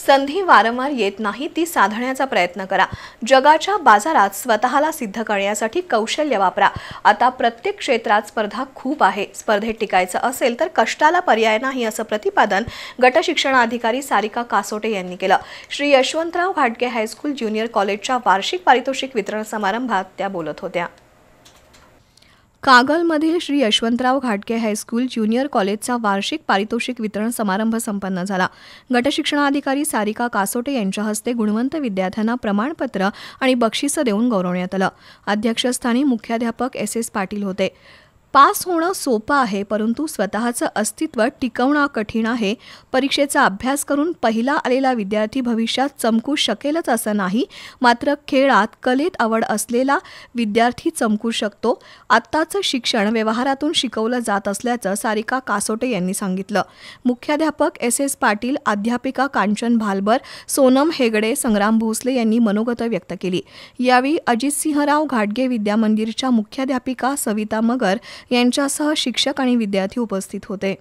संधी वारंवार येत नाही, ती साधण्याचा प्रयत्न करा. जगाच्या बाजारात स्वतःला सिद्ध करण्यासाठी कौशल्य वापरा. आता प्रत्येक क्षेत्रात स्पर्धा खूप आहे. स्पर्धेत टिकायचं असेल तर कष्टाला पर्याय नाही, असं प्रतिपादन गट शिक्षणाधिकारी सारिका कासोटे यांनी केलं. श्री यशवंतराव घाटगे हायस्कूल ज्युनियर कॉलेजच्या वार्षिक पारितोषिक वितरण समारंभात त्या बोलत होत्या. कागलमधील श्री यशवंतराव घाटगे हायस्कूल ज्युनियर कॉलेजचा वार्षिक पारितोषिक वितरण समारंभ संपन्न झाला. गटशिक्षणाधिकारी सारिका कासोटे यांच्या हस्ते गुणवंत विद्यार्थ्यांना प्रमाणपत्र आणि बक्षिसं देऊन गौरवण्यात आलं. अध्यक्षस्थानी मुख्याध्यापक एस पाटील होते. पास होणं सोपं आहे, परंतु स्वतःचं अस्तित्व टिकवणं कठीण आहे. परीक्षेचा अभ्यास करून पहिला आलेला विद्यार्थी भविष्यात चमकू शकेलच असं नाही, मात्र खेळात कलेत आवड असलेला विद्यार्थी चमकू शकतो. आत्ताचं शिक्षण व्यवहारातून शिकवलं जात असल्याचं सारिका कासोटे यांनी सांगितलं. मुख्याध्यापक एस पाटील, अध्यापिका कांचन भालबर, सोनम हेगडे, संग्राम भोसले यांनी मनोगत व्यक्त केली. यावेळी अजितसिंहराव घाटगे विद्यामंदिरच्या मुख्याध्यापिका सविता मगर यांच्यासह शिक्षक आणि विद्यार्थी उपस्थित होते.